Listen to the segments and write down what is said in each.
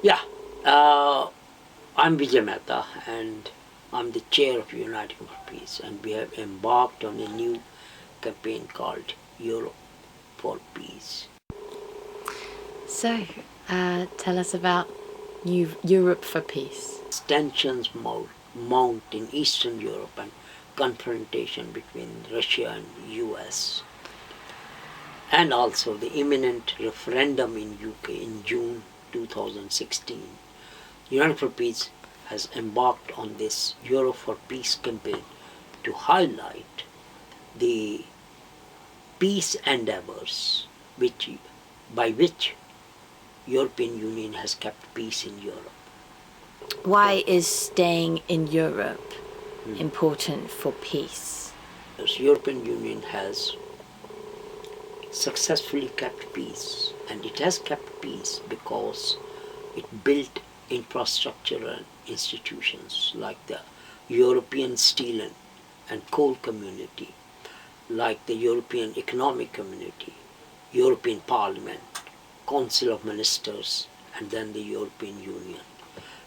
Yeah, uh, I'm Vijay Mehta and I'm the chair of Uniting for Peace, and we have embarked on a new campaign called Europe for Peace. So, tell us about Europe for Peace. Tensions mount in Eastern Europe and confrontation between Russia and US, and also the imminent referendum in UK in June 2016. United for Peace has embarked on this Europe for Peace campaign to highlight the peace endeavors by which European Union has kept peace in Europe. Why is staying in Europe important for peace? The European Union has successfully kept peace, and it has kept peace because it built infrastructural institutions like the European Steel and Coal Community, like the European Economic Community, European Parliament, Council of Ministers, and then the European Union.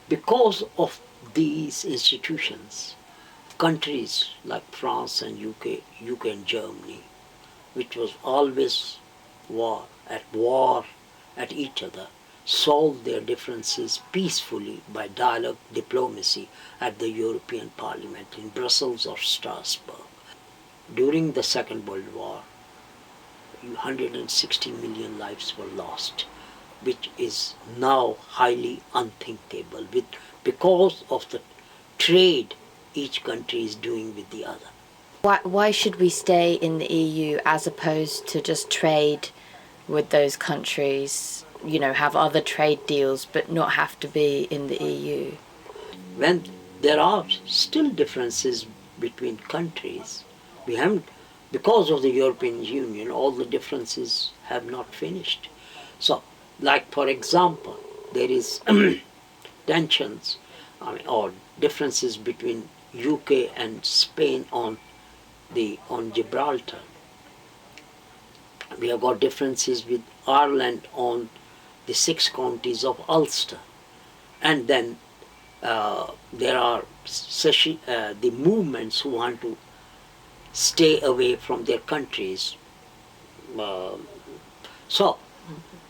Because of these institutions, countries like France and UK and Germany, which was always war at each other, solved their differences peacefully by dialogue diplomacy at the European Parliament in Brussels or Strasbourg. During the Second World War, 160 million lives were lost, which is now highly unthinkable because of the trade each country is doing with the other. Why should we stay in the EU as opposed to just trade with those countries, have other trade deals but not have to be in the EU? When there are still differences between countries, we haven't, because of the European Union, all the differences have not finished. So, like for example, there is tensions, or differences between UK and Spain on Gibraltar. We have got differences with Ireland on the 6 counties of Ulster, and then there are the movements who want to stay away from their countries. So,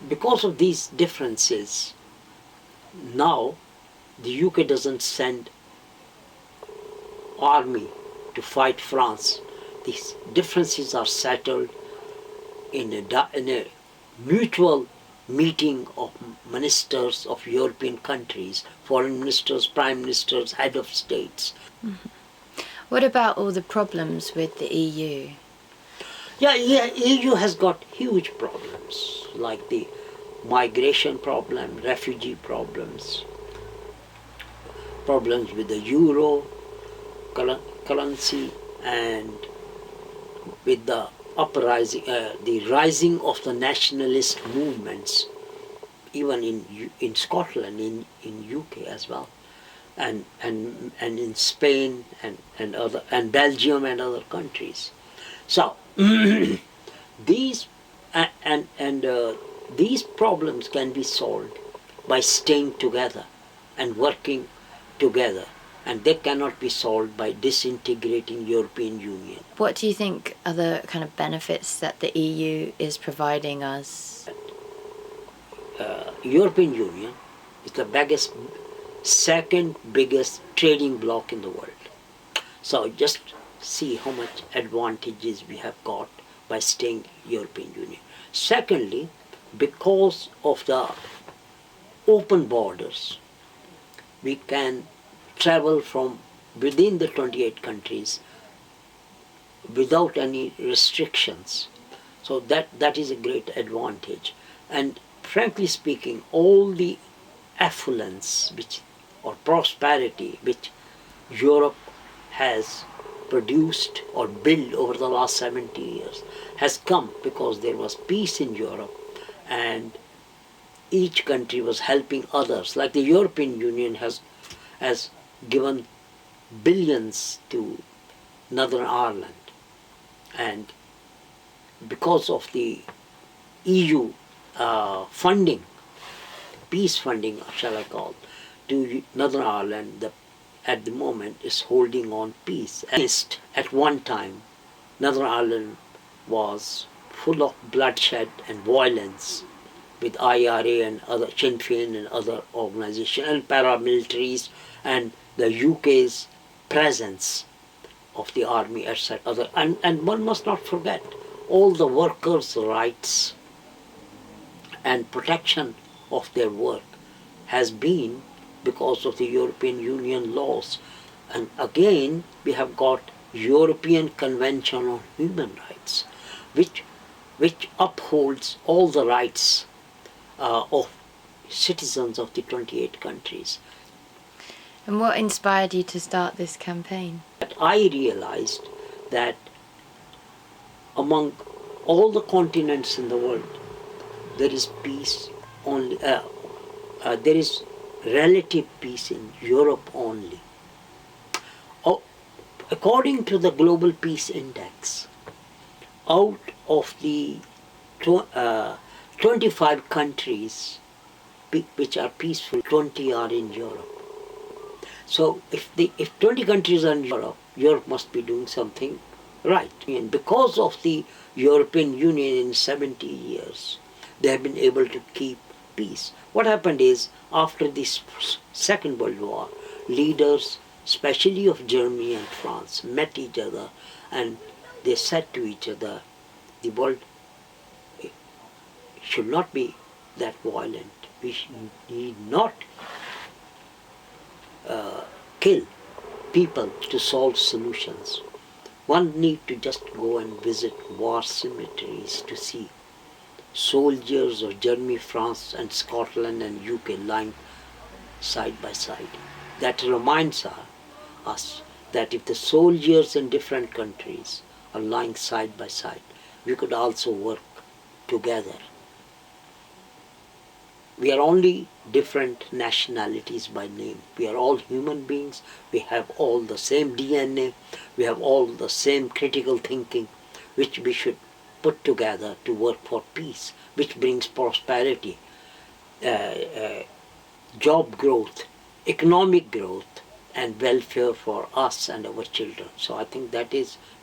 because of these differences, now the UK doesn't send army to fight France. These differences are settled in a mutual meeting of ministers of European countries, foreign ministers, prime ministers, head of states. What about all the problems with the EU? Yeah, EU has got huge problems like the migration problem, refugee problems, problems with the euro currency, and with the uprising, the rising of the nationalist movements, even in Scotland, in UK as well, and in Spain and Belgium and other countries. So these these problems can be solved by staying together and working together, and they cannot be solved by disintegrating European Union. What do you think are the kind of benefits that the EU is providing us? European Union is the second biggest trading bloc in the world. So just see how much advantages we have got by staying European Union. Secondly, because of the open borders, we can travel from within the 28 countries without any restrictions. So that is a great advantage. And frankly speaking, all the affluence or prosperity which Europe has produced or built over the last 70 years has come because there was peace in Europe, and each country was helping others. Like the European Union has given billions to Northern Ireland, and because of the EU funding, peace funding, shall I call, to Northern Ireland, at the moment is holding on peace. At one time, Northern Ireland was full of bloodshed and violence with IRA and other Sinn Féin and other organizations and paramilitaries and the UK's presence of the army, etc. And one must not forget all the workers' rights and protection of their work has been because of the European Union laws. And again, we have got European Convention on Human Rights, which upholds all the rights of citizens of the 28 countries. And what inspired you to start this campaign? But I realized that among all the continents in the world, there is peace only. There is relative peace in Europe only. Oh, according to the Global Peace Index, out of the 25 countries which are peaceful, 20 are in Europe. So if 20 countries are in Europe, Europe must be doing something right. And because of the European Union in 70 years, they have been able to keep peace. What happened is, after this Second World War, leaders, especially of Germany and France, met each other and they said to each other, the world should not be that violent. We need not kill people to solve solutions. One need to just go and visit war cemeteries to see soldiers of Germany, France and Scotland and UK lying side by side. That reminds us that if the soldiers in different countries are lying side by side, we could also work together. We are only different nationalities by name. We are all human beings. We have all the same DNA. We have all the same critical thinking, which we should put together to work for peace, which brings prosperity, job growth, economic growth, and welfare for us and our children. So I think that is